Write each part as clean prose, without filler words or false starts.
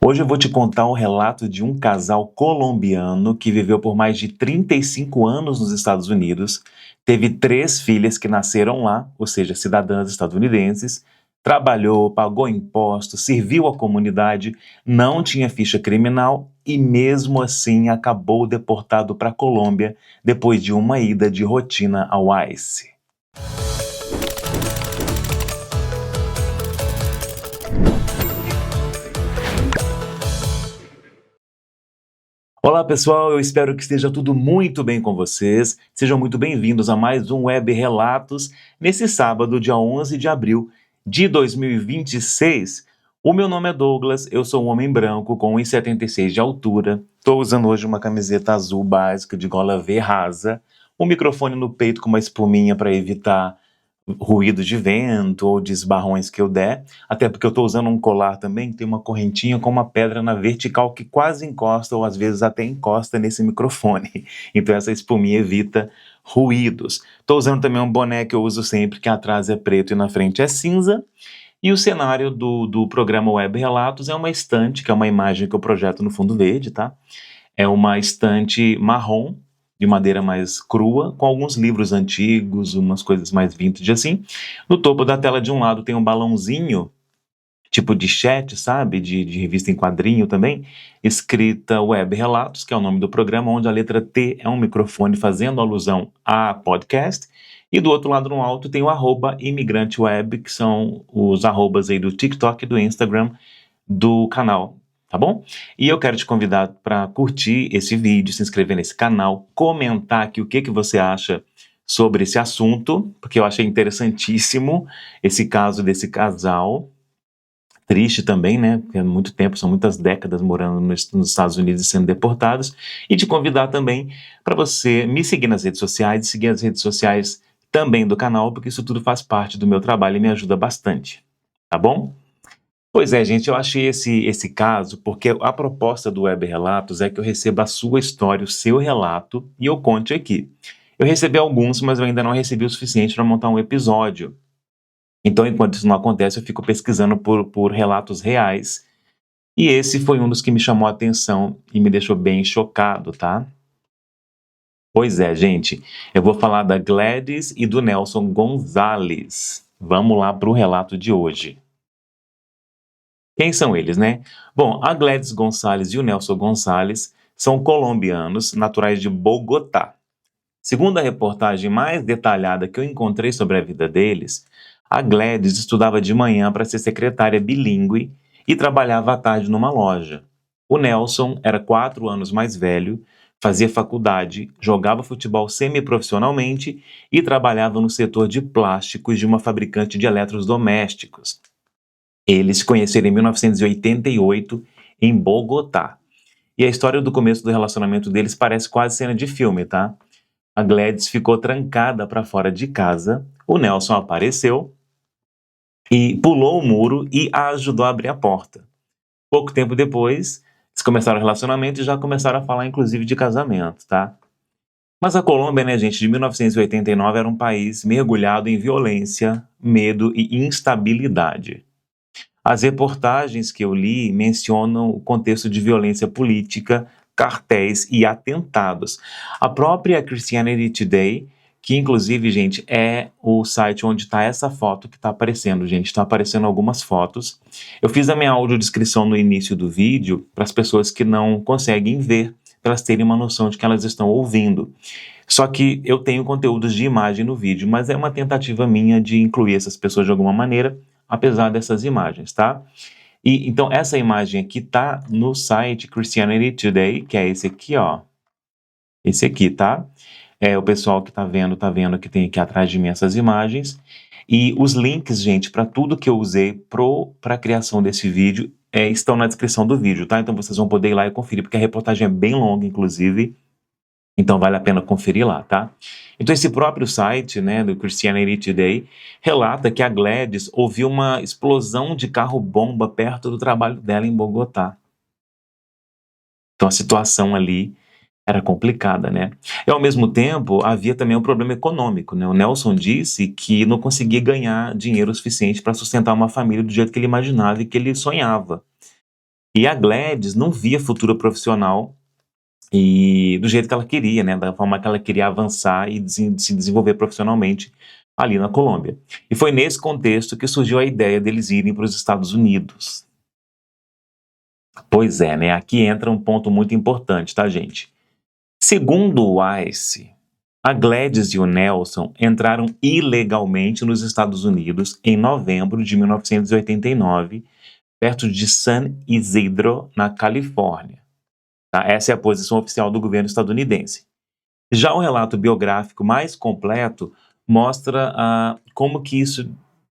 Hoje eu vou te contar o relato de um casal colombiano que viveu por mais de 35 anos nos Estados Unidos, teve 3 filhas que nasceram lá, ou seja, cidadãs estadunidenses, trabalhou, pagou impostos, serviu a comunidade, não tinha ficha criminal e mesmo assim acabou deportado para a Colômbia depois de uma ida de rotina ao ICE. Olá pessoal, eu espero que esteja tudo muito bem com vocês. Sejam muito bem-vindos a mais um Web Relatos nesse sábado, dia 11 de abril de 2026. O meu nome é Douglas, eu sou um homem branco com 1,76 de altura. Estou usando hoje uma camiseta azul básica de gola V rasa, um microfone no peito com uma espuminha para evitar ruído de vento ou de esbarrões que eu der, até porque eu estou usando um colar também que tem uma correntinha com uma pedra na vertical que quase encosta ou às vezes até encosta nesse microfone, então essa espuminha evita ruídos. Estou usando também um boné que eu uso sempre, que atrás é preto e na frente é cinza, e o cenário do programa Web Relatos é uma estante, que é uma imagem que eu projeto no fundo verde, tá? É uma estante marrom, de madeira mais crua, com alguns livros antigos, umas coisas mais vintage assim. No topo da tela de um lado tem um balãozinho, tipo de chat, sabe? De revista em quadrinho também, escrita Web Relatos, que é o nome do programa, onde a letra T é um microfone fazendo alusão a podcast. E do outro lado no alto tem o @imigranteweb, que são os arrobas aí do TikTok e do Instagram do canal. Tá bom? E eu quero te convidar para curtir esse vídeo, se inscrever nesse canal, comentar aqui o que você acha sobre esse assunto, porque eu achei interessantíssimo esse caso desse casal. Triste também, né? Porque é muito tempo, são muitas décadas morando nos Estados Unidos e sendo deportados. E te convidar também para você me seguir nas redes sociais e seguir as redes sociais também do canal, porque isso tudo faz parte do meu trabalho e me ajuda bastante. Tá bom? Pois é, gente, eu achei esse caso porque a proposta do Web Relatos é que eu receba a sua história, o seu relato, e eu conte aqui. Eu recebi alguns, mas eu ainda não recebi o suficiente para montar um episódio. Então, enquanto isso não acontece, eu fico pesquisando por relatos reais. E esse foi um dos que me chamou a atenção e me deixou bem chocado, tá? Pois é, gente, eu vou falar da Gladys e do Nelson Gonzalez. Vamos lá para o relato de hoje. Quem são eles, né? Bom, a Gladys Gonçalves e o Nelson Gonçalves são colombianos, naturais de Bogotá. Segundo a reportagem mais detalhada que eu encontrei sobre a vida deles, a Gladys estudava de manhã para ser secretária bilíngue e trabalhava à tarde numa loja. O Nelson era 4 anos mais velho, fazia faculdade, jogava futebol semiprofissionalmente e trabalhava no setor de plásticos de uma fabricante de eletrodomésticos. Eles se conheceram em 1988 em Bogotá. E a história do começo do relacionamento deles parece quase cena de filme, tá? A Gladys ficou trancada para fora de casa, o Nelson apareceu e pulou o muro e a ajudou a abrir a porta. Pouco tempo depois, eles começaram o relacionamento e já começaram a falar inclusive de casamento, tá? Mas a Colômbia, né, gente, de 1989 era um país mergulhado em violência, medo e instabilidade. As reportagens que eu li mencionam o contexto de violência política, cartéis e atentados. A própria Christianity Today, que inclusive, gente, é o site onde está essa foto que está aparecendo, gente. Está aparecendo algumas fotos. Eu fiz a minha audiodescrição no início do vídeo para as pessoas que não conseguem ver, para elas terem uma noção de que elas estão ouvindo. Só que eu tenho conteúdos de imagem no vídeo, mas é uma tentativa minha de incluir essas pessoas de alguma maneira, apesar dessas imagens, tá? E então essa imagem aqui tá no site Christianity Today, que é esse aqui, ó. Esse aqui, tá? O pessoal que tá vendo que tem aqui atrás de mim essas imagens. E os links, gente, para tudo que eu usei para a criação desse vídeo estão na descrição do vídeo, tá? Então vocês vão poder ir lá e conferir, porque a reportagem é bem longa, inclusive. Então vale a pena conferir lá, tá? Então esse próprio site, né, do Christianity Today, relata que a Gladys ouviu uma explosão de carro-bomba perto do trabalho dela em Bogotá. Então a situação ali era complicada, né? E ao mesmo tempo havia também um problema econômico, né? O Nelson disse que não conseguia ganhar dinheiro suficiente para sustentar uma família do jeito que ele imaginava e que ele sonhava. E a Gladys não via futuro profissional e do jeito que ela queria, né, da forma que ela queria avançar e se desenvolver profissionalmente ali na Colômbia. E foi nesse contexto que surgiu a ideia deles irem para os Estados Unidos. Pois é, né, aqui entra um ponto muito importante, tá, gente? Segundo o Weiss, a Gladys e o Nelson entraram ilegalmente nos Estados Unidos em novembro de 1989, perto de San Isidro, na Califórnia. Tá? Essa é a posição oficial do governo estadunidense. Já o relato biográfico mais completo mostra como que isso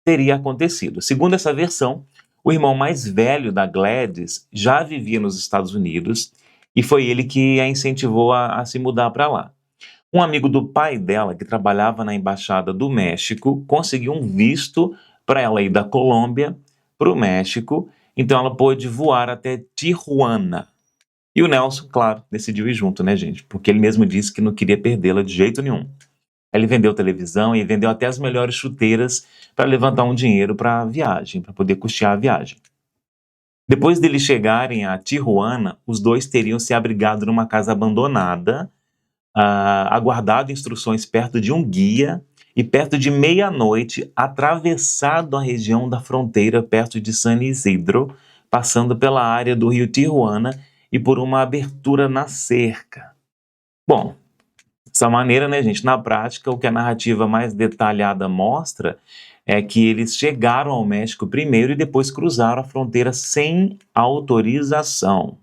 teria acontecido. Segundo essa versão, o irmão mais velho da Gladys já vivia nos Estados Unidos e foi ele que a incentivou a se mudar para lá. Um amigo do pai dela, que trabalhava na Embaixada do México, conseguiu um visto para ela ir da Colômbia para o México, então ela pôde voar até Tijuana. E o Nelson, claro, decidiu ir junto, né, gente? Porque ele mesmo disse que não queria perdê-la de jeito nenhum. Ele vendeu televisão e vendeu até as melhores chuteiras para levantar um dinheiro para a viagem, para poder custear a viagem. Depois deles chegarem a Tijuana, os dois teriam se abrigado numa casa abandonada, aguardado instruções perto de um guia e perto de meia-noite atravessado a região da fronteira perto de San Isidro, passando pela área do rio Tijuana e por uma abertura na cerca. Bom, dessa maneira, né, gente, na prática, o que a narrativa mais detalhada mostra é que eles chegaram ao México primeiro e depois cruzaram a fronteira sem autorização.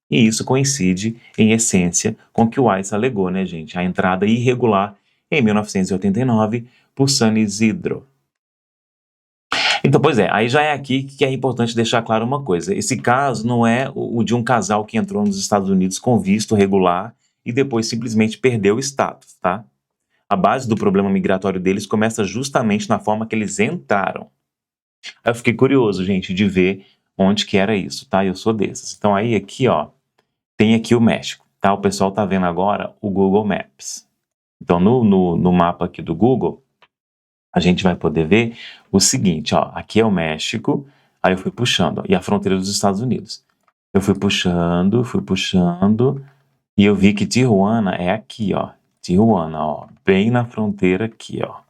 E isso coincide, em essência, com o que o Weiss alegou, né, gente? A entrada irregular em 1989 por San Isidro. Então, pois é, aí já é aqui que é importante deixar claro uma coisa. Esse caso não é o de um casal que entrou nos Estados Unidos com visto regular e depois simplesmente perdeu o status, tá? A base do problema migratório deles começa justamente na forma que eles entraram. Aí eu fiquei curioso, gente, de ver onde que era isso, tá? Eu sou desses. Então aí aqui, ó, tem aqui o México, tá? O pessoal tá vendo agora o Google Maps. Então no mapa aqui do Google, a gente vai poder ver o seguinte, ó, aqui é o México, aí eu fui puxando, ó, e a fronteira dos Estados Unidos. Eu fui puxando, e eu vi que Tijuana é aqui, ó, Tijuana, ó, bem na fronteira aqui, ó,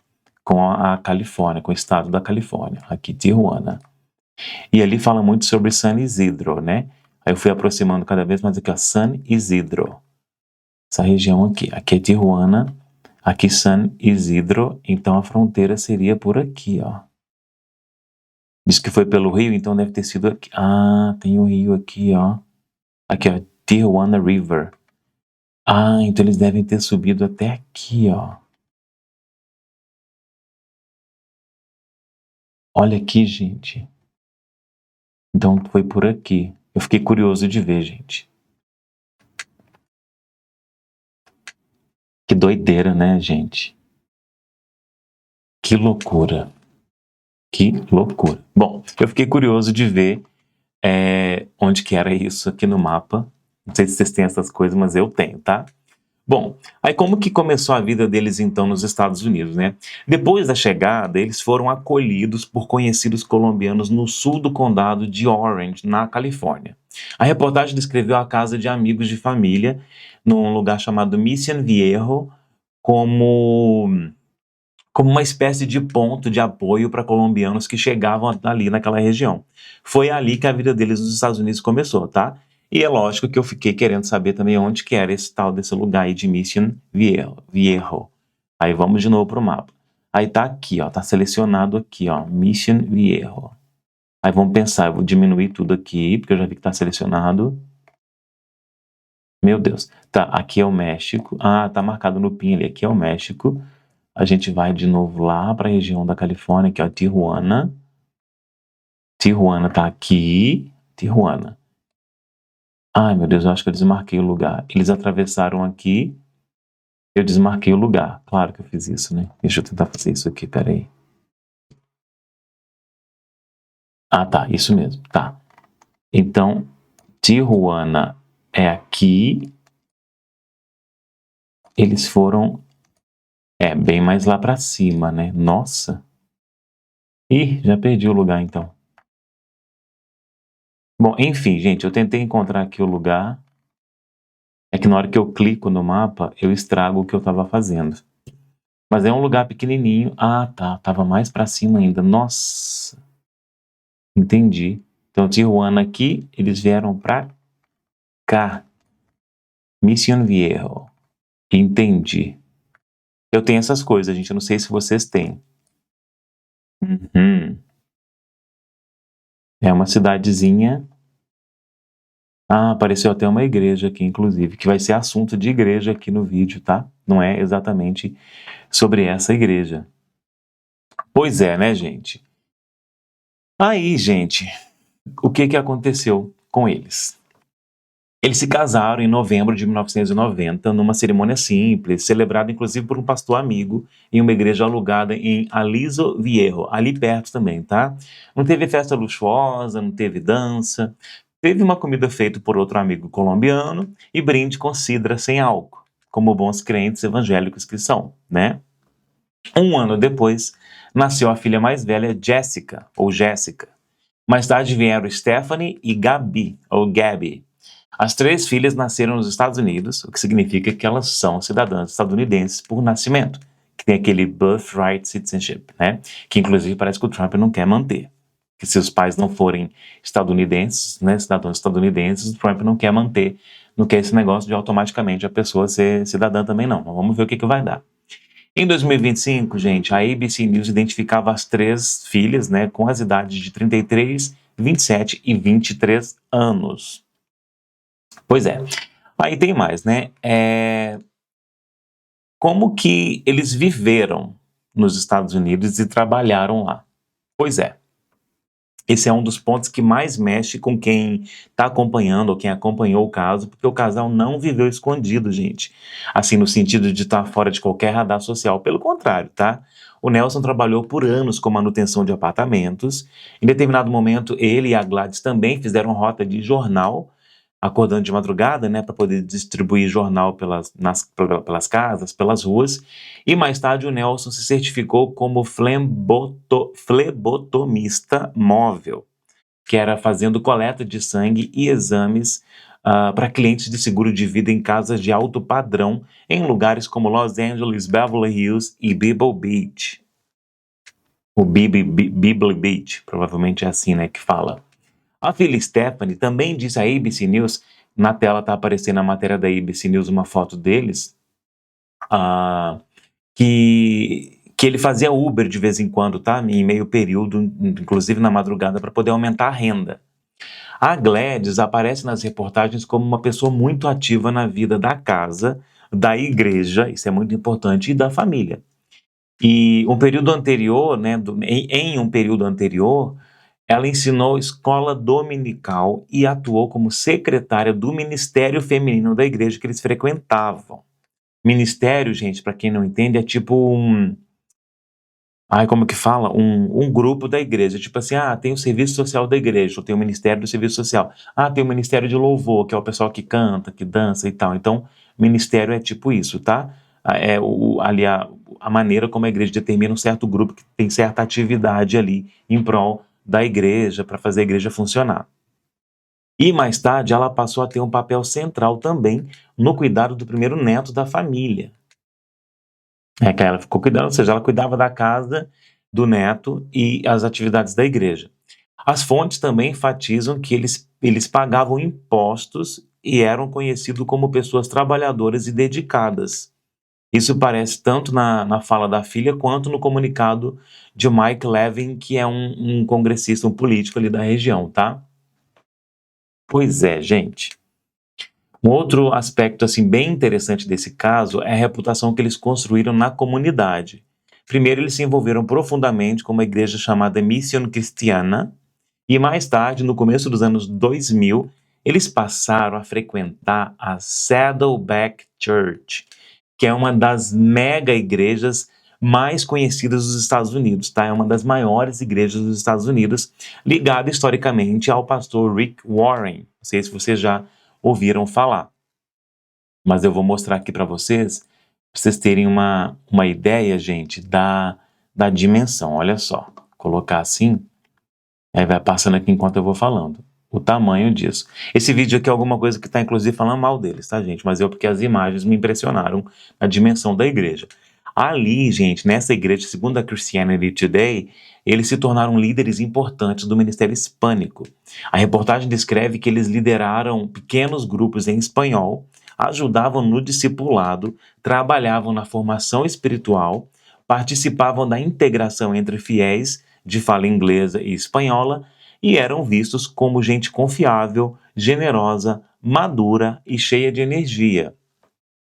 com a Califórnia, com o estado da Califórnia, aqui Tijuana. E ali fala muito sobre San Isidro, né? Aí eu fui aproximando cada vez mais aqui, ó, San Isidro. Essa região aqui. Aqui é Tijuana, aqui San Isidro, então a fronteira seria por aqui, ó. Diz que foi pelo rio, então deve ter sido aqui. Ah, tem o rio aqui, ó. Aqui, ó, Tijuana River. Ah, então eles devem ter subido até aqui, ó. Olha aqui, gente. Então foi por aqui. Eu fiquei curioso de ver, gente. Que doideira, né, gente? Que loucura. Que loucura. Bom, eu fiquei curioso de ver onde que era isso aqui no mapa. Não sei se vocês têm essas coisas, mas eu tenho, tá? Bom, aí como que começou a vida deles então nos Estados Unidos, né? Depois da chegada, eles foram acolhidos por conhecidos colombianos no sul do condado de Orange, na Califórnia. A reportagem descreveu a casa de amigos de família num lugar chamado Mission Viejo como uma espécie de ponto de apoio para colombianos que chegavam ali naquela região. Foi ali que a vida deles nos Estados Unidos começou, tá? E é lógico que eu fiquei querendo saber também onde que era esse tal desse lugar aí de Mission Viejo. Aí vamos de novo pro mapa. Aí tá aqui, ó, tá selecionado aqui, ó, Mission Viejo. Aí vamos pensar, eu vou diminuir tudo aqui, porque eu já vi que tá selecionado. Meu Deus. Tá, aqui é o México. Ah, tá marcado no pin ali, aqui é o México. A gente vai de novo lá para a região da Califórnia, que é o Tijuana. Tijuana tá aqui. Tijuana. Ai, meu Deus, eu acho que eu desmarquei o lugar. Eles atravessaram aqui. Eu desmarquei o lugar. Claro que eu fiz isso, né? Deixa eu tentar fazer isso aqui, peraí. Ah, tá, isso mesmo, tá. Então, Tijuana é aqui. Eles foram bem mais lá para cima, né? Nossa. Ih, já perdi o lugar então. Bom, enfim, gente, eu tentei encontrar aqui o lugar. É que na hora que eu clico no mapa, eu estrago o que eu estava fazendo. Mas é um lugar pequenininho. Ah, tá. Tava mais pra cima ainda. Nossa. Entendi. Então, Tijuana aqui, eles vieram pra cá. Mission Viejo. Entendi. Eu tenho essas coisas, gente. Eu não sei se vocês têm. Uhum. É uma cidadezinha. Ah, apareceu até uma igreja aqui, inclusive, que vai ser assunto de igreja aqui no vídeo, tá? Não é exatamente sobre essa igreja. Pois é, né, gente? Aí, gente, o que que aconteceu com eles? Eles se casaram em novembro de 1990, numa cerimônia simples, celebrada inclusive por um pastor amigo, em uma igreja alugada em Aliso Viejo, ali perto também, tá? Não teve festa luxuosa, não teve dança, teve uma comida feita por outro amigo colombiano e brinde com cidra sem álcool, como bons crentes evangélicos que são, né? Um ano depois, nasceu a filha mais velha, Jessica, ou Jéssica. Mais tarde vieram Stephanie e Gabi, ou Gabby. As três filhas nasceram nos Estados Unidos, o que significa que elas são cidadãs estadunidenses por nascimento, que tem aquele birthright citizenship, né? Que inclusive parece que o Trump não quer manter. Que se os pais não forem estadunidenses, né, cidadãos estadunidenses, o Trump não quer manter, não quer esse negócio de automaticamente a pessoa ser cidadã também não. Mas vamos ver o que vai dar. Em 2025, gente, a ABC News identificava as três filhas, né, com as idades de 33, 27 e 23 anos. Pois é. Aí tem mais, né? Como que eles viveram nos Estados Unidos e trabalharam lá? Pois é. Esse é um dos pontos que mais mexe com quem está acompanhando ou quem acompanhou o caso, porque o casal não viveu escondido, gente. Assim, no sentido de estar fora de qualquer radar social. Pelo contrário, tá? O Nelson trabalhou por anos com manutenção de apartamentos. Em determinado momento, ele e a Gladys também fizeram rota de jornal, acordando de madrugada, né, para poder distribuir jornal pelas casas, pelas ruas. E mais tarde o Nelson se certificou como flebotomista móvel, que era fazendo coleta de sangue e exames para clientes de seguro de vida em casas de alto padrão, em lugares como Los Angeles, Beverly Hills e Pebble Beach. O Pebble Beach, provavelmente é assim, né, que fala. A filha Stephanie também disse à ABC News, na tela está aparecendo a matéria da ABC News, uma foto deles, que ele fazia Uber de vez em quando, tá? Em meio período, inclusive na madrugada, para poder aumentar a renda. A Gladys aparece nas reportagens como uma pessoa muito ativa na vida da casa, da igreja, isso é muito importante, e da família. E um período anterior, né, em um período anterior, ela ensinou escola dominical e atuou como secretária do Ministério Feminino da igreja que eles frequentavam. Ministério, gente, para quem não entende, é tipo um... Ai, como que fala? Um grupo da igreja. Tipo assim, tem o serviço social da igreja, ou tem o Ministério do Serviço Social. Tem o Ministério de Louvor, que é o pessoal que canta, que dança e tal. Então, ministério é tipo isso, tá? Ali a maneira como a igreja determina um certo grupo que tem certa atividade ali em prol da igreja, para fazer a igreja funcionar. E mais tarde ela passou a ter um papel central também no cuidado do primeiro neto da família. Que ela ficou cuidando, ou seja, ela cuidava da casa, do neto e as atividades da igreja. As fontes também enfatizam que eles pagavam impostos e eram conhecidos como pessoas trabalhadoras e dedicadas. Isso parece tanto na fala da filha quanto no comunicado de Mike Levin, que é um congressista, um político ali da região, tá? Pois é, gente. Um outro aspecto assim bem interessante desse caso é a reputação que eles construíram na comunidade. Primeiro, eles se envolveram profundamente com uma igreja chamada Mission Cristiana, e mais tarde, no começo dos anos 2000, eles passaram a frequentar a Saddleback Church, que é uma das mega igrejas mais conhecidas dos Estados Unidos, tá? É uma das maiores igrejas dos Estados Unidos, ligada historicamente ao pastor Rick Warren. Não sei se vocês já ouviram falar, mas eu vou mostrar aqui para vocês terem uma ideia, gente, da dimensão. Olha só, colocar assim, aí vai passando aqui enquanto eu vou falando. o tamanho disso. Esse vídeo aqui é alguma coisa que está inclusive falando mal deles, tá, gente? Mas porque as imagens me impressionaram na dimensão da igreja. Ali, gente, nessa igreja, segundo a Christianity Today, eles se tornaram líderes importantes do ministério hispânico. A reportagem descreve que eles lideraram pequenos grupos em espanhol, ajudavam no discipulado, trabalhavam na formação espiritual, participavam da integração entre fiéis de fala inglesa e espanhola e eram vistos como gente confiável, generosa, madura e cheia de energia.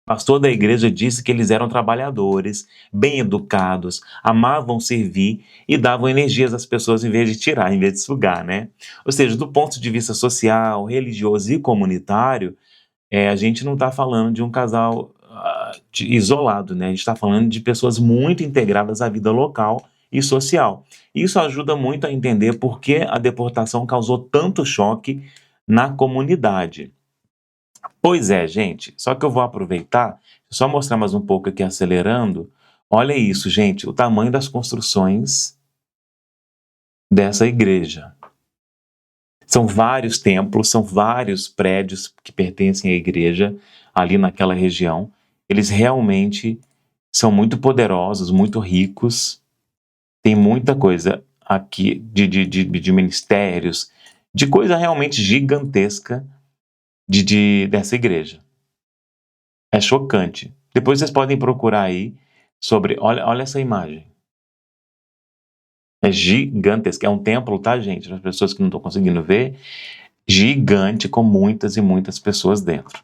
O pastor da igreja disse que eles eram trabalhadores, bem educados, amavam servir e davam energias às pessoas em vez de tirar, em vez de sugar, né? Ou seja, do ponto de vista social, religioso e comunitário, a gente não está falando de um casal isolado, né? A gente está falando de pessoas muito integradas à vida local e social. Isso ajuda muito a entender por que a deportação causou tanto choque na comunidade. Pois é, gente, só que eu vou aproveitar, só mostrar mais um pouco aqui acelerando. Olha isso, gente, o tamanho das construções dessa igreja. São vários templos, são vários prédios que pertencem à igreja ali naquela região. Eles realmente são muito poderosos, muito ricos. Tem muita coisa aqui de ministérios, de coisa realmente gigantesca dessa igreja. É chocante. Depois vocês podem procurar aí sobre... Olha essa imagem. É gigantesco. É um templo, tá, gente? As pessoas que não estão conseguindo ver. Gigante, com muitas e muitas pessoas dentro.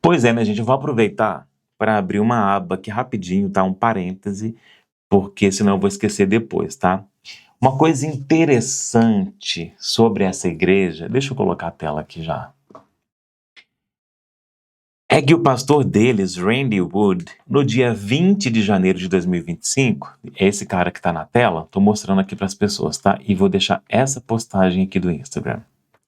Pois é, né, gente? Eu vou aproveitar para abrir uma aba aqui rapidinho, tá? Um parêntese, porque senão eu vou esquecer depois, tá? Uma coisa interessante sobre essa igreja... Deixa eu colocar a tela aqui já. É que o pastor deles, Randy Wood, no dia 20 de janeiro de 2025, esse cara que está na tela, estou mostrando aqui para as pessoas, tá? E vou deixar essa postagem aqui do Instagram.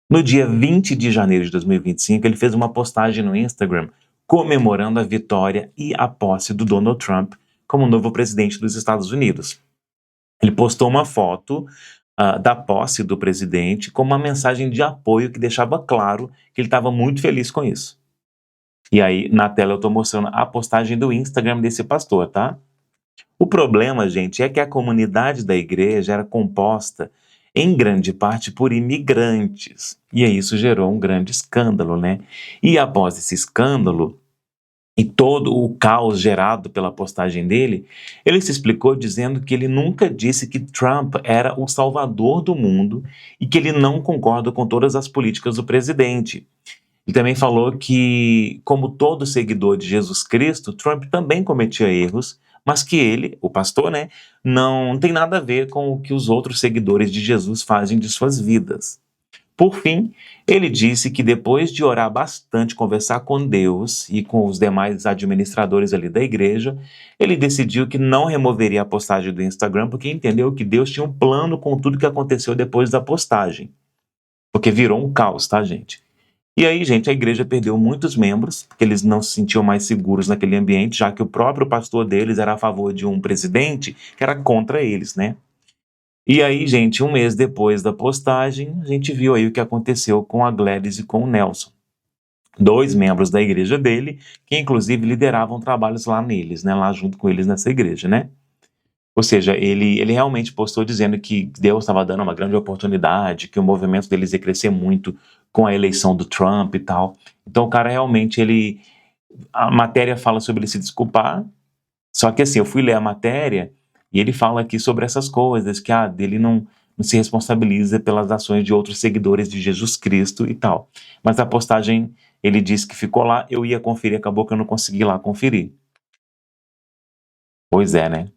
No dia 20 de janeiro de 2025, ele fez uma postagem no Instagram comemorando a vitória e a posse do Donald Trump como novo presidente dos Estados Unidos. Ele postou uma foto da posse do presidente com uma mensagem de apoio que deixava claro que ele estava muito feliz com isso. E aí, na tela eu estou mostrando a postagem do Instagram desse pastor, tá? O problema, gente, é que a comunidade da igreja era composta, em grande parte, por imigrantes. E aí isso gerou um grande escândalo, né? E após esse escândalo, e todo o caos gerado pela postagem dele, ele se explicou dizendo que ele nunca disse que Trump era o salvador do mundo e que ele não concorda com todas as políticas do presidente. E também falou que, como todo seguidor de Jesus Cristo, Trump também cometia erros, mas que ele, o pastor, né, não tem nada a ver com o que os outros seguidores de Jesus fazem de suas vidas. Por fim, ele disse que depois de orar bastante, conversar com Deus e com os demais administradores ali da igreja, ele decidiu que não removeria a postagem do Instagram porque entendeu que Deus tinha um plano com tudo que aconteceu depois da postagem. Porque virou um caos, tá, gente? E aí, gente, a igreja perdeu muitos membros, porque eles não se sentiam mais seguros naquele ambiente, já que o próprio pastor deles era a favor de um presidente que era contra eles, né? E aí, gente, um mês depois da postagem, a gente viu aí o que aconteceu com a Gladys e com o Nelson. 2 membros da igreja dele, que inclusive lideravam trabalhos lá neles, né? Lá junto com eles nessa igreja, né? Ou seja, ele realmente postou dizendo que Deus estava dando uma grande oportunidade, que o movimento deles ia crescer muito com a eleição do Trump e tal. Então o cara realmente, a matéria fala sobre ele se desculpar, só que assim, eu fui ler a matéria e ele fala aqui sobre essas coisas, que ele não se responsabiliza pelas ações de outros seguidores de Jesus Cristo e tal. Mas a postagem, ele disse que ficou lá, eu ia conferir, acabou que eu não consegui ir lá conferir. Pois é, né?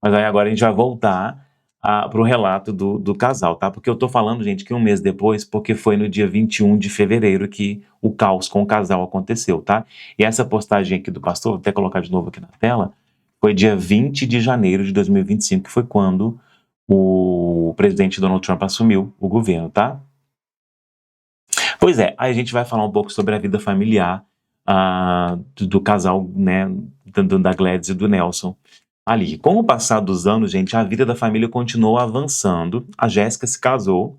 Mas aí agora a gente vai voltar para o relato do casal, tá? Porque eu tô falando, gente, que um mês depois, porque foi no dia 21 de fevereiro que o caos com o casal aconteceu, tá? E essa postagem aqui do pastor, vou até colocar de novo aqui na tela, foi dia 20 de janeiro de 2025, que foi quando o presidente Donald Trump assumiu o governo, tá? Pois é, aí a gente vai falar um pouco sobre a vida familiar do casal, né, da Gladys e do Nelson. Ali, com o passar dos anos, gente, a vida da família continuou avançando. A Jéssica se casou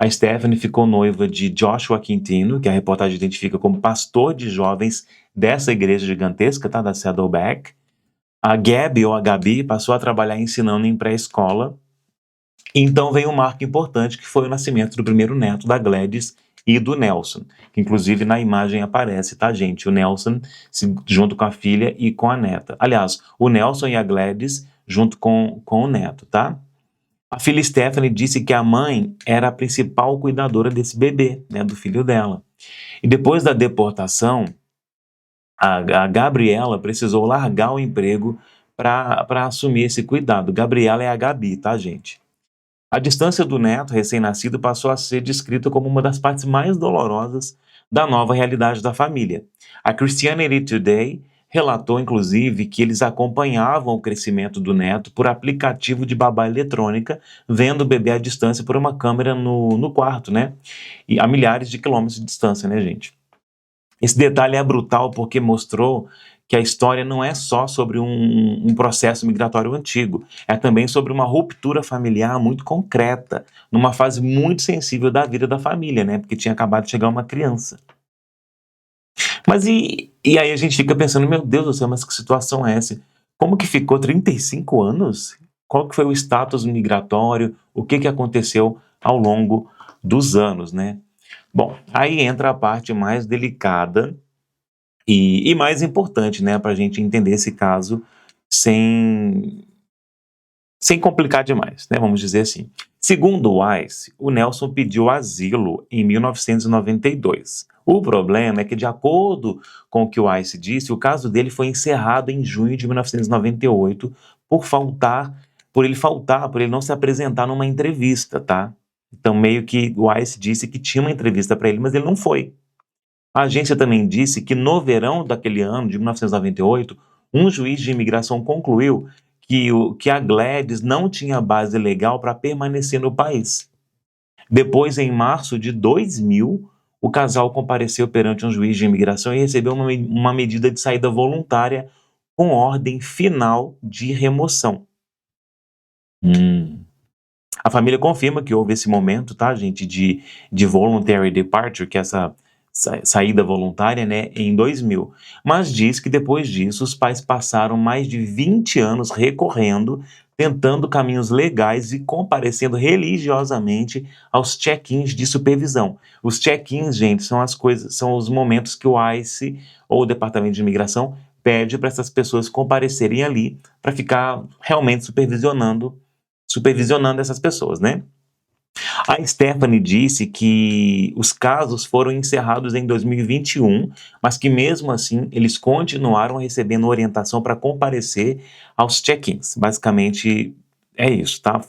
A Stephanie ficou noiva de Joshua Quintino, que a reportagem identifica como pastor de jovens dessa igreja gigantesca, tá? Da Saddleback. A Gabi, ou a Gabi, passou a trabalhar ensinando em pré-escola. Então veio um marco importante, que foi o nascimento do primeiro neto da Gladys e do Nelson, que inclusive na imagem aparece, tá, gente? O Nelson junto com a filha e com a neta. Aliás, o Nelson e a Gladys junto com o neto, tá? A filha Stephanie disse que a mãe era a principal cuidadora desse bebê, né, do filho dela. E depois da deportação, a Gabriela precisou largar o emprego para assumir esse cuidado. Gabriela é a Gabi, tá, gente? A distância do neto recém-nascido passou a ser descrita como uma das partes mais dolorosas da nova realidade da família. A Christianity Today relatou, inclusive, que eles acompanhavam o crescimento do neto por aplicativo de babá eletrônica, vendo o bebê à distância por uma câmera no quarto, né? E a milhares de quilômetros de distância, né, gente? Esse detalhe é brutal porque mostrou que a história não é só sobre um processo migratório antigo, é também sobre uma ruptura familiar muito concreta, numa fase muito sensível da vida da família, né? Porque tinha acabado de chegar uma criança. Mas e aí a gente fica pensando, meu Deus do céu, mas que situação é essa? Como que ficou 35 anos? Qual que foi o status migratório? O que que aconteceu ao longo dos anos, né? Bom, aí entra a parte mais delicada e mais importante, né, para a gente entender esse caso sem, sem complicar demais, né, vamos dizer assim. Segundo o Wise, o Nelson pediu asilo em 1992. O problema é que, de acordo com o que o Wise disse, o caso dele foi encerrado em junho de 1998 por ele não se apresentar numa entrevista, tá? Então, meio que o Wise disse que tinha uma entrevista para ele, mas ele não foi. A agência também disse que no verão daquele ano, de 1998, um juiz de imigração concluiu que a Gladys não tinha base legal para permanecer no país. Depois, em março de 2000, o casal compareceu perante um juiz de imigração e recebeu uma medida de saída voluntária com ordem final de remoção. A família confirma que houve esse momento, tá, gente, de voluntary departure, que é essa saída voluntária, né, em 2000. Mas diz que depois disso os pais passaram mais de 20 anos recorrendo, tentando caminhos legais e comparecendo religiosamente aos check-ins de supervisão. Os check-ins, gente, são os momentos que o ICE ou o Departamento de Imigração pede para essas pessoas comparecerem ali para ficar realmente supervisionando essas pessoas, né? A Stephanie disse que os casos foram encerrados em 2021, mas que mesmo assim eles continuaram recebendo orientação para comparecer aos check-ins. Basicamente é isso, tá?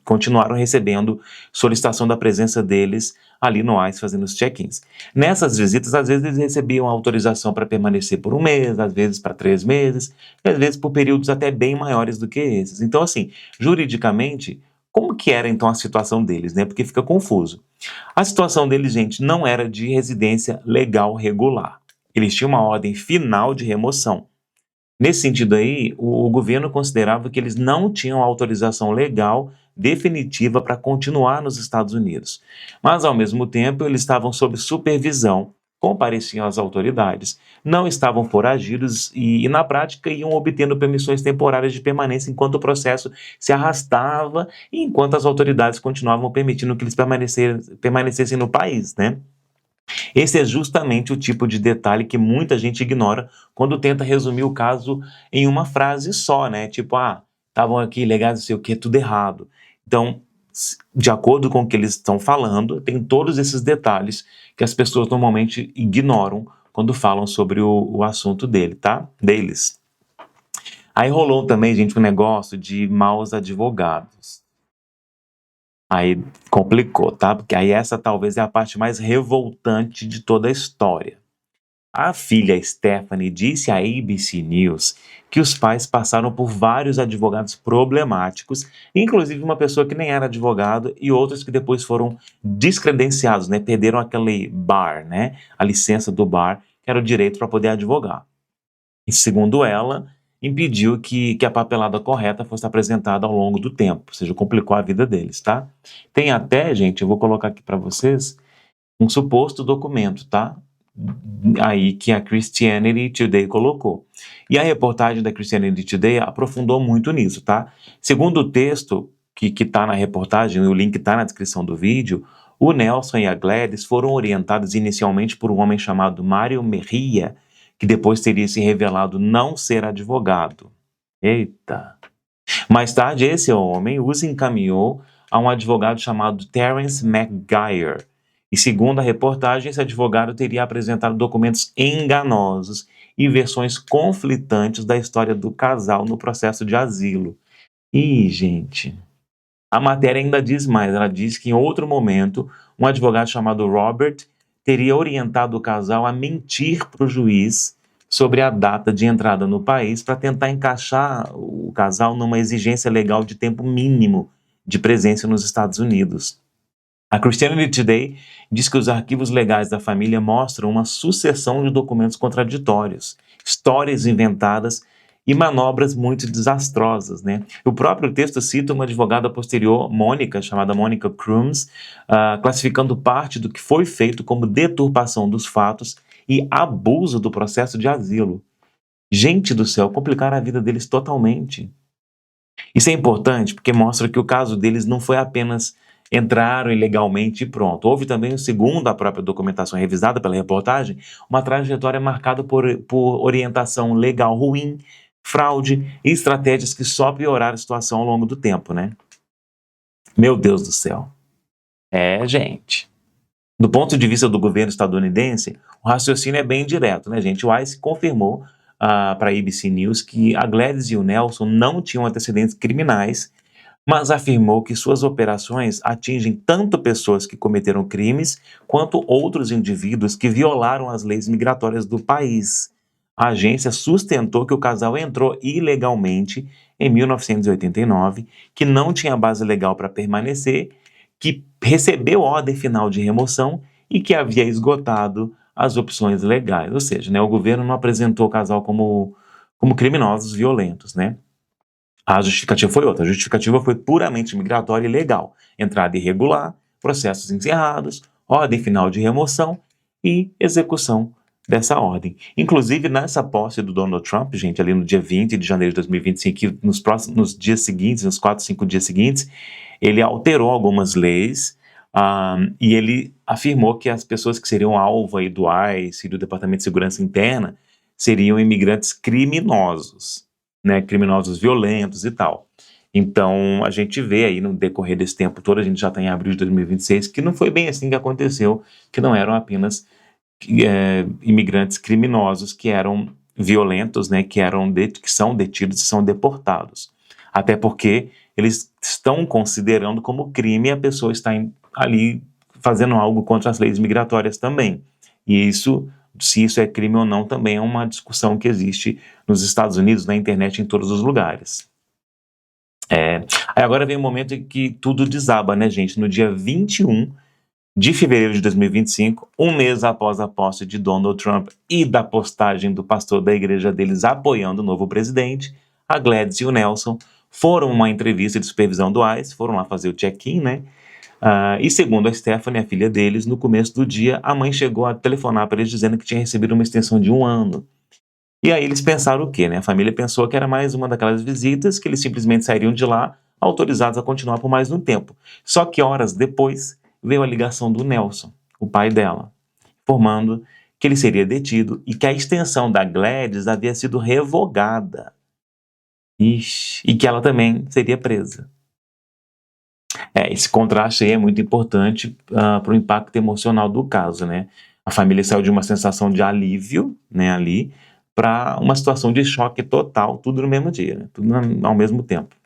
Continuaram recebendo solicitação da presença deles ali no ICE fazendo os check-ins. Nessas visitas, às vezes eles recebiam autorização para permanecer por 1 mês, às vezes para 3 meses, e às vezes por períodos até bem maiores do que esses. Então, assim, juridicamente, como que era então a situação deles, né? Porque fica confuso. A situação deles, gente, não era de residência legal regular. Eles tinham uma ordem final de remoção. Nesse sentido aí, o governo considerava que eles não tinham autorização legal definitiva para continuar nos Estados Unidos. Mas, ao mesmo tempo, eles estavam sob supervisão, compareciam às autoridades, não estavam foragidos e na prática, iam obtendo permissões temporárias de permanência enquanto o processo se arrastava e enquanto as autoridades continuavam permitindo que eles permanecessem no país, né? Esse é justamente o tipo de detalhe que muita gente ignora quando tenta resumir o caso em uma frase só, né? Tipo, estavam aqui legais, não sei o que, tudo errado. Então, de acordo com o que eles estão falando, tem todos esses detalhes que as pessoas normalmente ignoram quando falam sobre o assunto deles. Aí rolou também, gente, um negócio de maus advogados. Aí complicou, tá? Porque aí essa talvez é a parte mais revoltante de toda a história. A filha Stephanie disse à ABC News que os pais passaram por vários advogados problemáticos, inclusive uma pessoa que nem era advogado e outros que depois foram descredenciados, né? Perderam aquele bar, né? A licença do bar, que era o direito para poder advogar. E segundo ela, impediu que a papelada correta fosse apresentada ao longo do tempo, ou seja, complicou a vida deles, tá? Tem até, gente, eu vou colocar aqui para vocês, um suposto documento, tá? Aí que a Christianity Today colocou. E a reportagem da Christianity Today aprofundou muito nisso, tá? Segundo o texto que tá na reportagem, o link tá na descrição do vídeo, o Nelson e a Gladys foram orientados inicialmente por um homem chamado Mário Merria, que depois teria se revelado não ser advogado. Eita! Mais tarde, esse homem os encaminhou a um advogado chamado Terence McGuire. E segundo a reportagem, esse advogado teria apresentado documentos enganosos e versões conflitantes da história do casal no processo de asilo. Ih, gente, a matéria ainda diz mais, ela diz que em outro momento, um advogado chamado Robert teria orientado o casal a mentir para o juiz sobre a data de entrada no país para tentar encaixar o casal numa exigência legal de tempo mínimo de presença nos Estados Unidos. A Christianity Today diz que os arquivos legais da família mostram uma sucessão de documentos contraditórios, histórias inventadas e manobras muito desastrosas, né? O próprio texto cita uma advogada posterior, Mônica, chamada Mônica Crooms, classificando parte do que foi feito como deturpação dos fatos e abuso do processo de asilo. Gente do céu, complicaram a vida deles totalmente. Isso é importante porque mostra que o caso deles não foi apenas entraram ilegalmente e pronto. Houve também, segundo a própria documentação revisada pela reportagem, uma trajetória marcada por orientação legal ruim, fraude e estratégias que só pioraram a situação ao longo do tempo, né? Meu Deus do céu. Gente. Do ponto de vista do governo estadunidense, o raciocínio é bem direto, né, gente? O ICE confirmou para a ABC News que a Gladys e o Nelson não tinham antecedentes criminais, mas afirmou que suas operações atingem tanto pessoas que cometeram crimes, quanto outros indivíduos que violaram as leis migratórias do país. A agência sustentou que o casal entrou ilegalmente em 1989, que não tinha base legal para permanecer, que recebeu ordem final de remoção e que havia esgotado as opções legais. Ou seja, né, o governo não apresentou o casal como criminosos violentos, né? A justificativa foi outra. A justificativa foi puramente migratória e legal. Entrada irregular, processos encerrados, ordem final de remoção e execução dessa ordem. Inclusive, nessa posse do Donald Trump, gente, ali no dia 20 de janeiro de 2025, nos dias seguintes, nos 4, 5 dias seguintes, ele alterou algumas leis e ele afirmou que as pessoas que seriam alvo aí do ICE e do Departamento de Segurança Interna seriam imigrantes criminosos, né, criminosos violentos e tal. Então, a gente vê aí no decorrer desse tempo todo, a gente já está em abril de 2026, que não foi bem assim que aconteceu, que não eram apenas imigrantes criminosos que eram violentos, né, que são detidos e são deportados. Até porque eles estão considerando como crime a pessoa estar ali fazendo algo contra as leis migratórias também. E isso, se isso é crime ou não, também é uma discussão que existe nos Estados Unidos, na internet, em todos os lugares. Aí agora vem o momento em que tudo desaba, né, gente? No dia 21 de fevereiro de 2025, um mês após a posse de Donald Trump e da postagem do pastor da igreja deles apoiando o novo presidente, a Gladys e o Nelson foram a uma entrevista de supervisão do ICE, foram lá fazer o check-in, né? E segundo a Stephanie, a filha deles, no começo do dia, a mãe chegou a telefonar para eles dizendo que tinha recebido uma extensão de 1 ano. E aí eles pensaram o quê, né? A família pensou que era mais uma daquelas visitas, que eles simplesmente sairiam de lá autorizados a continuar por mais um tempo. Só que horas depois veio a ligação do Nelson, o pai dela, informando que ele seria detido e que a extensão da Gladys havia sido revogada. Ixi, e que ela também seria presa. Esse contraste aí é muito importante para o impacto emocional do caso, né? A família saiu de uma sensação de alívio, né, ali, para uma situação de choque total, tudo no mesmo dia, né? Tudo ao mesmo tempo.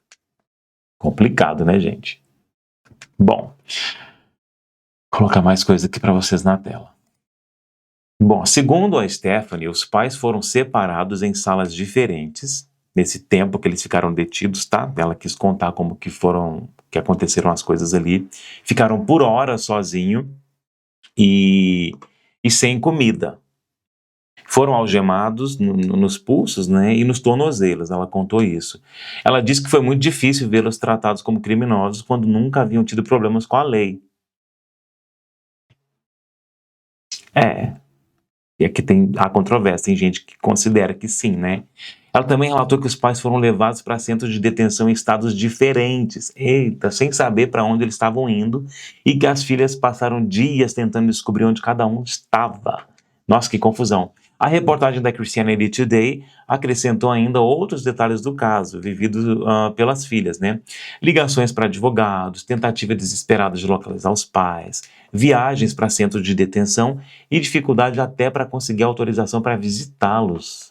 Complicado, né, gente? Bom, vou colocar mais coisa aqui para vocês na tela. Bom, segundo a Stephanie, os pais foram separados em salas diferentes nesse tempo que eles ficaram detidos, tá? Ela quis contar como que aconteceram as coisas ali. Ficaram por horas sozinho e sem comida. foram algemados nos pulsos, né, e nos tornozelos. Ela contou isso. Ela disse que foi muito difícil vê-los tratados como criminosos quando nunca haviam tido problemas com a lei. É, e aqui há controvérsia, tem gente que considera que sim, né? Ela também relatou que os pais foram levados para centros de detenção em estados diferentes, eita, sem saber para onde eles estavam indo, e que as filhas passaram dias tentando descobrir onde cada um estava. Nossa, que confusão. A reportagem da Christianity Today acrescentou ainda outros detalhes do caso, vividos pelas filhas, né? Ligações para advogados, tentativa desesperada de localizar os pais, viagens para centros de detenção e dificuldade até para conseguir autorização para visitá-los.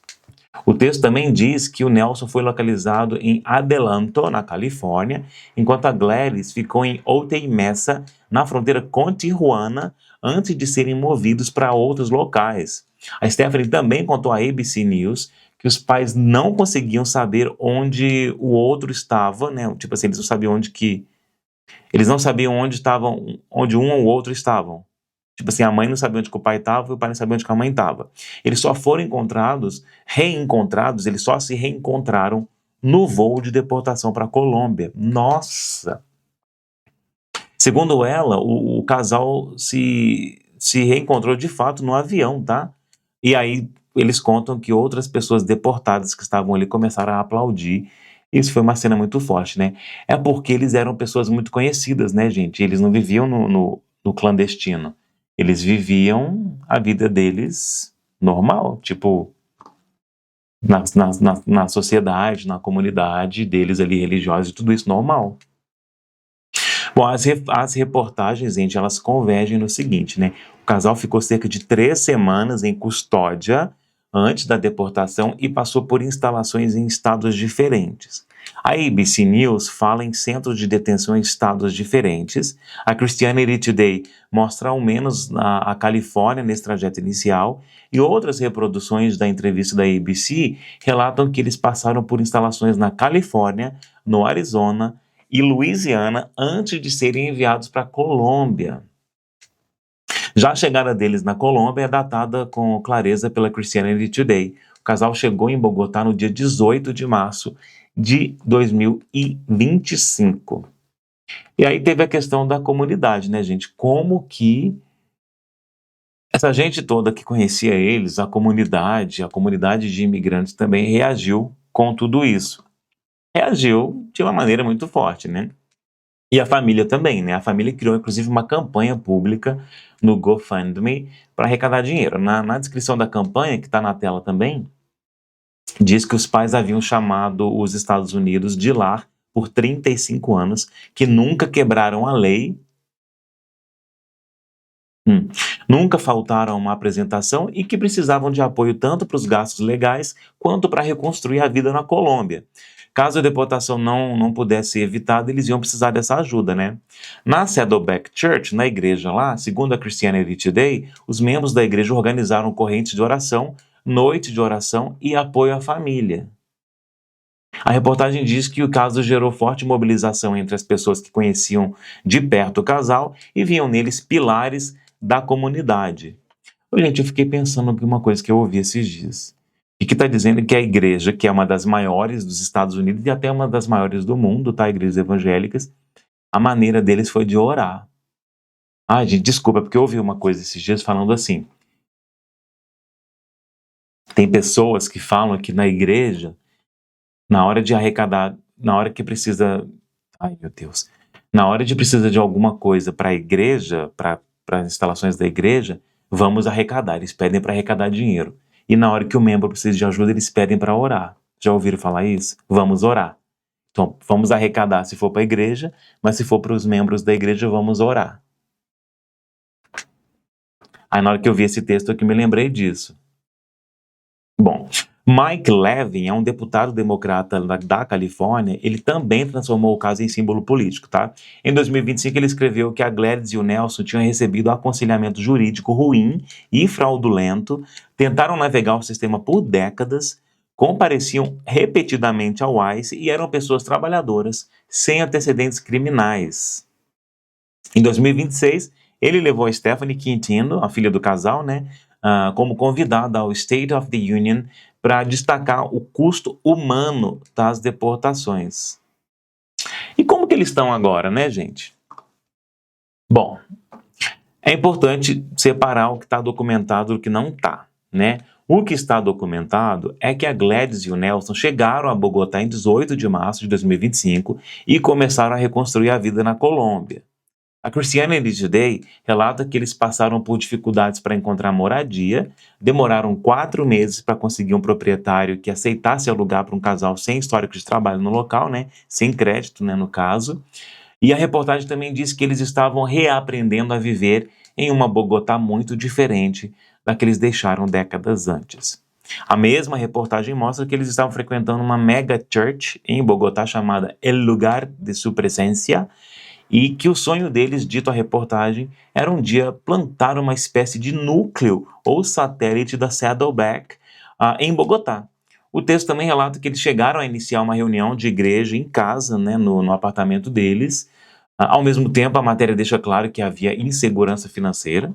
O texto também diz que o Nelson foi localizado em Adelanto, na Califórnia, enquanto a Gladys ficou em Otay Mesa, na fronteira com Tijuana, antes de serem movidos para outros locais. A Stephanie também contou à ABC News que os pais não conseguiam saber onde o outro estava, né? Tipo assim, eles não sabiam onde estavam, onde um ou o outro estavam. Tipo assim, a mãe não sabia onde que o pai estava e o pai não sabia onde que a mãe estava. Eles só foram reencontrados, eles só se reencontraram no voo de deportação para a Colômbia. Nossa! Segundo ela, o casal se reencontrou de fato no avião, tá? E aí eles contam que outras pessoas deportadas que estavam ali começaram a aplaudir. Isso foi uma cena muito forte, né? É porque eles eram pessoas muito conhecidas, né, gente? Eles não viviam no clandestino. Eles viviam a vida deles normal, tipo, na sociedade, na comunidade deles ali, religiosa e tudo isso normal. Bom, as reportagens, gente, elas convergem no seguinte, né? O casal ficou cerca de 3 semanas em custódia antes da deportação e passou por instalações em estados diferentes. A ABC News fala em centros de detenção em estados diferentes. A Christianity Today mostra ao menos a Califórnia nesse trajeto inicial e outras reproduções da entrevista da ABC relatam que eles passaram por instalações na Califórnia, no Arizona e Louisiana antes de serem enviados para a Colômbia. Já a chegada deles na Colômbia é datada com clareza pela Christianity Today. O casal chegou em Bogotá no dia 18 de março de 2025. E aí teve a questão da comunidade, né, gente? Como que essa gente toda que conhecia eles, a comunidade de imigrantes também reagiu com tudo isso. Reagiu de uma maneira muito forte, né? E a família também, né? A família criou, inclusive, uma campanha pública no GoFundMe para arrecadar dinheiro. Na descrição da campanha, que está na tela também, diz que os pais haviam chamado os Estados Unidos de lar por 35 anos, que nunca quebraram a lei, nunca faltaram a uma apresentação e que precisavam de apoio tanto para os gastos legais quanto para reconstruir a vida na Colômbia. Caso a deportação não pudesse ser evitada, eles iam precisar dessa ajuda, né? Na Saddleback Church, na igreja lá, segundo a Christianity Today, os membros da igreja organizaram correntes de oração, noite de oração e apoio à família. A reportagem diz que o caso gerou forte mobilização entre as pessoas que conheciam de perto o casal e viam neles pilares da comunidade. Gente, eu fiquei pensando em uma coisa que eu ouvi esses dias. E que está dizendo que a igreja, que é uma das maiores dos Estados Unidos e até uma das maiores do mundo, tá? Igrejas evangélicas, a maneira deles foi de orar. Ai, gente, desculpa, porque eu ouvi uma coisa esses dias falando assim. Tem pessoas que falam que na igreja, na hora de arrecadar, na hora que precisa. Ai, meu Deus. Na hora de precisar de alguma coisa para a igreja, para as instalações da igreja, vamos arrecadar. Eles pedem para arrecadar dinheiro. E na hora que o membro precisa de ajuda, eles pedem para orar. Já ouviram falar isso? Vamos orar. Então, vamos arrecadar se for para a igreja, mas se for para os membros da igreja, vamos orar. Aí na hora que eu vi esse texto, eu que me lembrei disso. Bom, Mike Levin é um deputado democrata da Califórnia. Ele também transformou o caso em símbolo político, tá? Em 2025, ele escreveu que a Gladys e o Nelson tinham recebido aconselhamento jurídico ruim e fraudulento, tentaram navegar o sistema por décadas, compareciam repetidamente ao ICE e eram pessoas trabalhadoras, sem antecedentes criminais. Em 2026, ele levou a Stephanie Quintino, a filha do casal, né, como convidada ao State of the Union para destacar o custo humano das deportações. E como que eles estão agora, né, gente? Bom, é importante separar o que está documentado do que não está, né? O que está documentado é que a Gladys e o Nelson chegaram a Bogotá em 18 de março de 2025 e começaram a reconstruir a vida na Colômbia. A Christianity Today relata que eles passaram por dificuldades para encontrar moradia, demoraram 4 meses para conseguir um proprietário que aceitasse alugar para um casal sem histórico de trabalho no local, né? Sem crédito, né, no caso. E a reportagem também diz que eles estavam reaprendendo a viver em uma Bogotá muito diferente da que eles deixaram décadas antes. A mesma reportagem mostra que eles estavam frequentando uma mega church em Bogotá chamada El Lugar de Su Presencia e que o sonho deles, dito a reportagem, era um dia plantar uma espécie de núcleo ou satélite da Saddleback em Bogotá. O texto também relata que eles chegaram a iniciar uma reunião de igreja em casa, né, no apartamento deles. Ao mesmo tempo, a matéria deixa claro que havia insegurança financeira.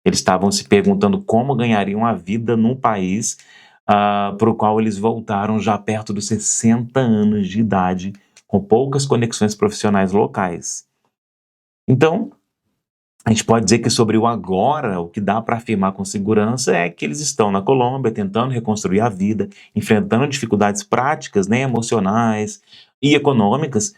Eles estavam se perguntando como ganhariam a vida num país para o qual eles voltaram já perto dos 60 anos de idade, com poucas conexões profissionais locais. Então, a gente pode dizer que sobre o agora, o que dá para afirmar com segurança é que eles estão na Colômbia tentando reconstruir a vida, enfrentando dificuldades práticas, né, emocionais e econômicas,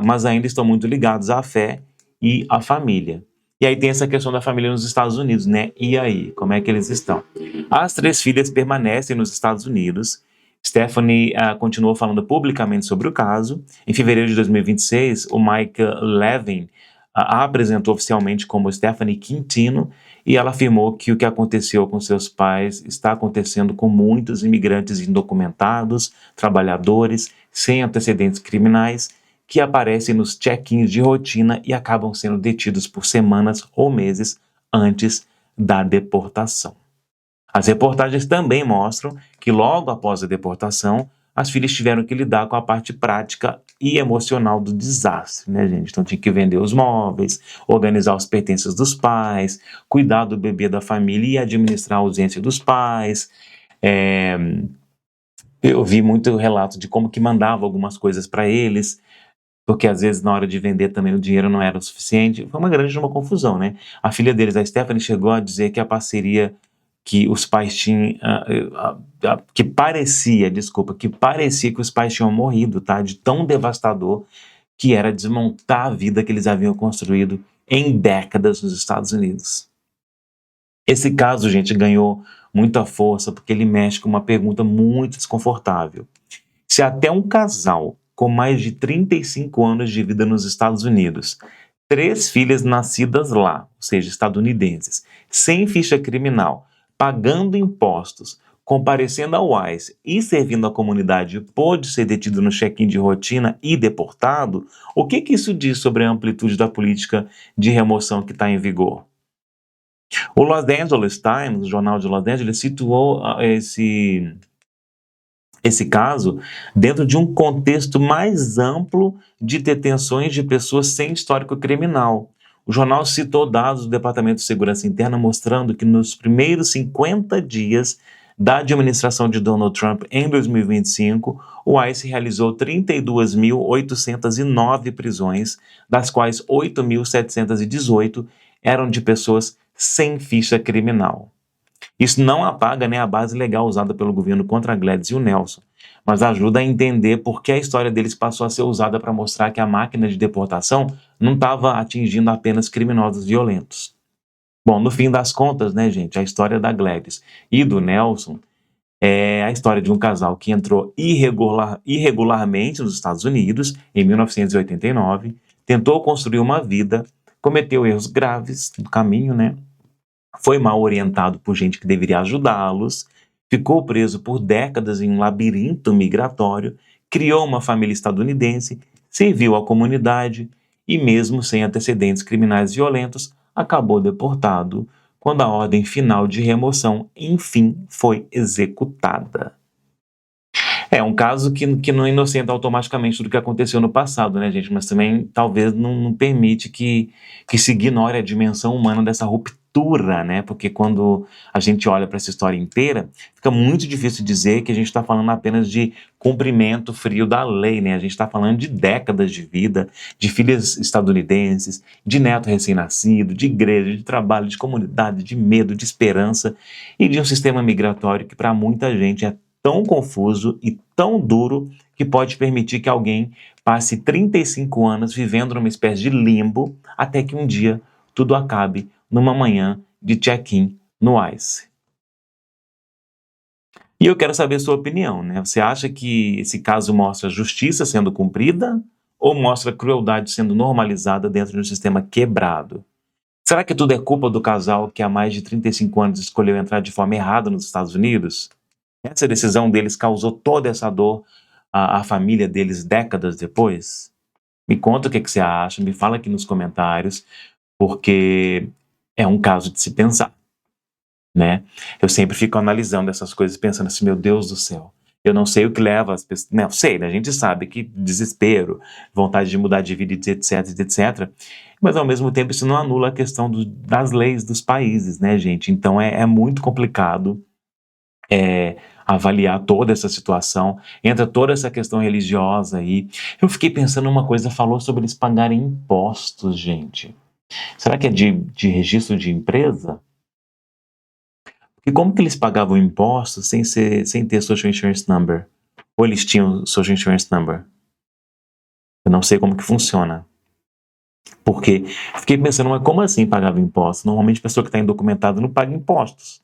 mas ainda estão muito ligados à fé e à família. E aí tem essa questão da família nos Estados Unidos, né? E aí, como é que eles estão? As 3 filhas permanecem nos Estados Unidos. Stephanie continuou falando publicamente sobre o caso. Em fevereiro de 2026, o Mike Levin a apresentou oficialmente como Stephanie Quintino e ela afirmou que o que aconteceu com seus pais está acontecendo com muitos imigrantes indocumentados, trabalhadores, sem antecedentes criminais, que aparecem nos check-ins de rotina e acabam sendo detidos por semanas ou meses antes da deportação. As reportagens também mostram que logo após a deportação, as filhas tiveram que lidar com a parte prática e emocional do desastre, né, gente? Então tinha que vender os móveis, organizar os pertences dos pais, cuidar do bebê da família e administrar a ausência dos pais. Eu vi muito relato de como que mandava algumas coisas para eles, porque às vezes na hora de vender também o dinheiro não era o suficiente. Foi uma confusão, né? A filha deles, a Stephanie, chegou a dizer que a parceria que os pais tinham, que parecia que os pais tinham morrido, tá? De tão devastador que era desmontar a vida que eles haviam construído em décadas nos Estados Unidos. Esse caso, gente, ganhou muita força porque ele mexe com uma pergunta muito desconfortável. Se até um casal com mais de 35 anos de vida nos Estados Unidos, 3 filhas nascidas lá, ou seja, estadunidenses, sem ficha criminal, pagando impostos, comparecendo ao ICE e servindo a comunidade, pôde ser detido no check-in de rotina e deportado, o que isso diz sobre a amplitude da política de remoção que está em vigor? O Los Angeles Times, o jornal de Los Angeles, situou esse caso dentro de um contexto mais amplo de detenções de pessoas sem histórico criminal. O jornal citou dados do Departamento de Segurança Interna mostrando que nos primeiros 50 dias da administração de Donald Trump em 2025, o ICE realizou 32.809 prisões, das quais 8.718 eram de pessoas sem ficha criminal. Isso não apaga, né, a base legal usada pelo governo contra a Gladys e o Nelson, mas ajuda a entender por que a história deles passou a ser usada para mostrar que a máquina de deportação não estava atingindo apenas criminosos violentos. Bom, no fim das contas, né, gente, a história da Gladys e do Nelson é a história de um casal que entrou irregularmente nos Estados Unidos em 1989, tentou construir uma vida, cometeu erros graves no caminho, né? Foi mal orientado por gente que deveria ajudá-los, ficou preso por décadas em um labirinto migratório, criou uma família estadunidense, serviu à comunidade e, mesmo sem antecedentes criminais violentos, acabou deportado quando a ordem final de remoção, enfim, foi executada. É um caso que não inocenta automaticamente tudo que aconteceu no passado, né, gente? Mas também talvez não permite que se ignore a dimensão humana dessa ruptura tortura, né? Porque quando a gente olha para essa história inteira, fica muito difícil dizer que a gente está falando apenas de cumprimento frio da lei, né? A gente está falando de décadas de vida, de filhas estadunidenses, de neto recém-nascido, de igreja, de trabalho, de comunidade, de medo, de esperança e de um sistema migratório que para muita gente é tão confuso e tão duro que pode permitir que alguém passe 35 anos vivendo numa espécie de limbo até que um dia tudo acabe numa manhã de check-in no ICE. E eu quero saber a sua opinião, né? Você acha que esse caso mostra justiça sendo cumprida ou mostra crueldade sendo normalizada dentro de um sistema quebrado? Será que tudo é culpa do casal que há mais de 35 anos escolheu entrar de forma errada nos Estados Unidos? Essa decisão deles causou toda essa dor à família deles décadas depois? Me conta o que você acha, me fala aqui nos comentários, porque é um caso de se pensar, né? Eu sempre fico analisando essas coisas, pensando assim, meu Deus do céu, eu não sei o que leva as pessoas... Não, sei, né? A gente sabe que desespero, vontade de mudar de vida, etc, etc. Mas, ao mesmo tempo, isso não anula a questão das leis dos países, né, gente? Então, é muito complicado avaliar toda essa situação, entra toda essa questão religiosa aí. Eu fiquei pensando uma coisa, falou sobre eles pagarem impostos, gente. Será que é de registro de empresa? Porque como que eles pagavam impostos sem ter Social Insurance Number? Ou eles tinham Social Insurance Number? Eu não sei como que funciona. Porque fiquei pensando, mas como assim pagava impostos? Normalmente a pessoa que está indocumentada não paga impostos,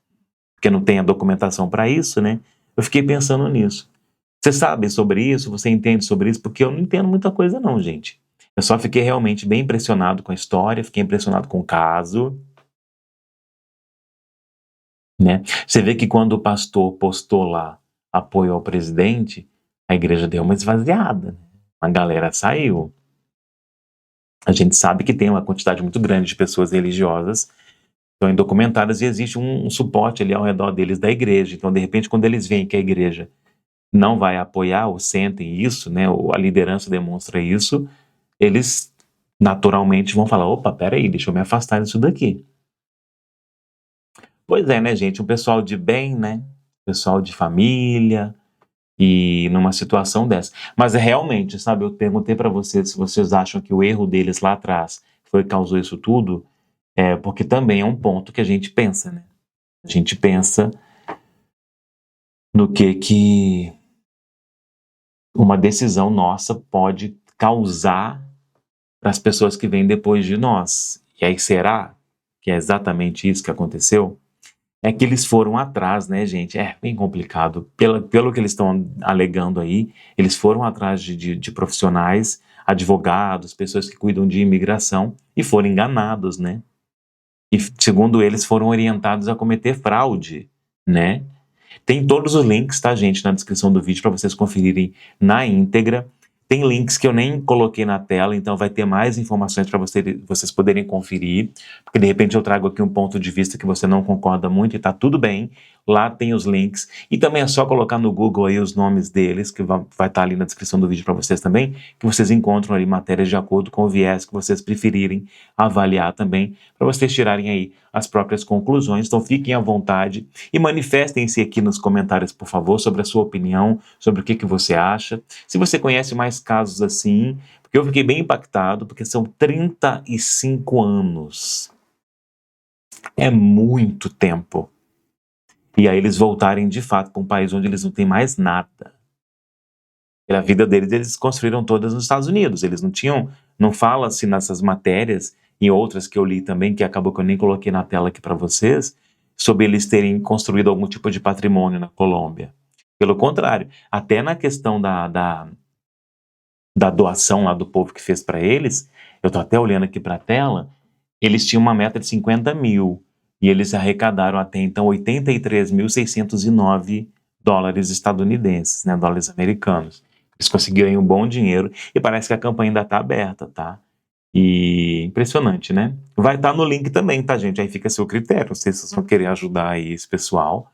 porque não tem a documentação para isso, né? Eu fiquei pensando nisso. Você sabe sobre isso? Você entende sobre isso? Porque eu não entendo muita coisa não, gente. Eu só fiquei realmente bem impressionado com a história, fiquei impressionado com o caso, né? Você vê que quando o pastor postou lá apoio ao presidente, a igreja deu uma esvaziada, né? A galera saiu. A gente sabe que tem uma quantidade muito grande de pessoas religiosas que estão indocumentadas e existe um suporte ali ao redor deles da igreja. Então, de repente, quando eles veem que a igreja não vai apoiar ou sentem isso, né, ou a liderança demonstra isso, eles naturalmente vão falar, opa, peraí, deixa eu me afastar disso daqui. Pois é, né, gente, um pessoal de bem, né, pessoal de família, e numa situação dessa. Mas é realmente, sabe, eu perguntei para vocês se vocês acham que o erro deles lá atrás foi que causou isso tudo, porque também é um ponto que a gente pensa, né? A gente pensa no que uma decisão nossa pode causar para as pessoas que vêm depois de nós. E aí será que é exatamente isso que aconteceu? É que eles foram atrás, né, gente? É bem complicado. Pelo que eles estão alegando aí, eles foram atrás de profissionais, advogados, pessoas que cuidam de imigração e foram enganados, né? E, segundo eles, foram orientados a cometer fraude, né? Tem todos os links, tá, gente, na descrição do vídeo para vocês conferirem na íntegra. Tem links que eu nem coloquei na tela, então vai ter mais informações para vocês poderem conferir, porque de repente eu trago aqui um ponto de vista que você não concorda muito e tá tudo bem. Lá tem os links e também é só colocar no Google aí os nomes deles, que vai estar ali na descrição do vídeo para vocês também, que vocês encontram ali matérias de acordo com o viés que vocês preferirem avaliar também, para vocês tirarem aí as próprias conclusões. Então fiquem à vontade e manifestem-se aqui nos comentários, por favor, sobre a sua opinião, sobre o que você acha. Se você conhece mais casos assim, porque eu fiquei bem impactado, porque são 35 anos. É muito tempo. E aí eles voltarem de fato para um país onde eles não têm mais nada. E a vida deles, eles construíram todas nos Estados Unidos. Eles não tinham, não fala-se nessas matérias, em outras que eu li também, que acabou que eu nem coloquei na tela aqui para vocês, sobre eles terem construído algum tipo de patrimônio na Colômbia. Pelo contrário, até na questão da doação lá do povo que fez para eles, eu tô até olhando aqui para a tela, eles tinham uma meta de 50 mil e eles arrecadaram até então 83.609 dólares estadunidenses, né, dólares americanos. Eles conseguiram um bom dinheiro e parece que a campanha ainda está aberta, tá? E impressionante, né? Vai estar no link também, tá, gente? Aí fica a seu critério, não sei se vocês vão querer ajudar aí esse pessoal.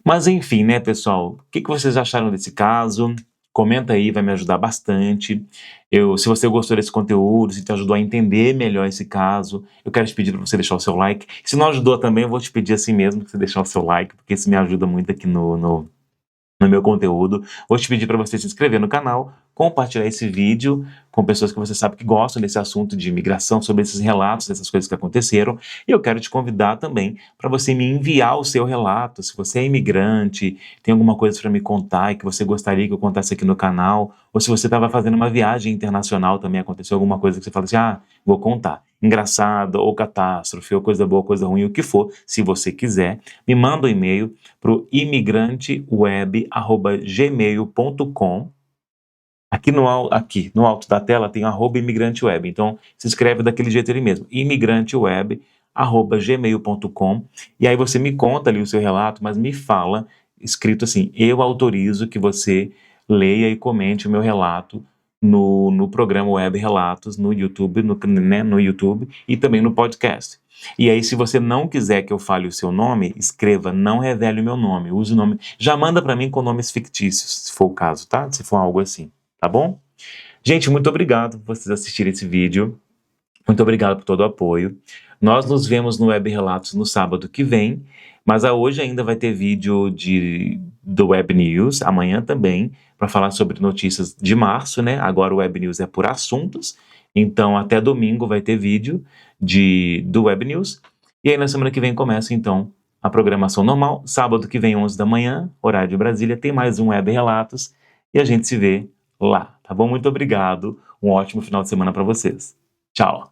Mas enfim, né, pessoal? O que vocês acharam desse caso? Comenta aí, vai me ajudar bastante. Se você gostou desse conteúdo, se te ajudou a entender melhor esse caso, eu quero te pedir para você deixar o seu like. Se não ajudou também, eu vou te pedir assim mesmo, para você deixar o seu like, porque isso me ajuda muito aqui no meu conteúdo. Vou te pedir para você se inscrever no canal, compartilhar esse vídeo com pessoas que você sabe que gostam desse assunto de imigração, sobre esses relatos, dessas coisas que aconteceram. E eu quero te convidar também para você me enviar o seu relato. Se você é imigrante, tem alguma coisa para me contar e que você gostaria que eu contasse aqui no canal, ou se você estava fazendo uma viagem internacional, também aconteceu alguma coisa que você fala assim, vou contar. Engraçado, ou catástrofe, ou coisa boa, coisa ruim, o que for, se você quiser, me manda um e-mail para o imigranteweb@gmail.com. Aqui no alto da tela tem @imigranteweb, então se escreve daquele jeito ali mesmo, imigranteweb@gmail.com, e aí você me conta ali o seu relato, mas me fala, escrito assim, eu autorizo que você leia e comente o meu relato no programa Web Relatos, no YouTube, no YouTube e também no podcast. E aí, se você não quiser que eu fale o seu nome, escreva, não revele o meu nome, use o nome, já manda para mim com nomes fictícios, se for o caso, tá? Se for algo assim, tá bom? Gente, muito obrigado por vocês assistirem esse vídeo, muito obrigado por todo o apoio. Nós nos vemos no Web Relatos no sábado que vem, mas hoje ainda vai ter vídeo do Web News, amanhã também, para falar sobre notícias de março, né? Agora o Web News é por assuntos, então até domingo vai ter vídeo do Web News. E aí na semana que vem começa então a programação normal. Sábado que vem, 11 da manhã, horário de Brasília, tem mais um Web Relatos e a gente se vê lá, tá bom? Muito obrigado, um ótimo final de semana para vocês. Tchau!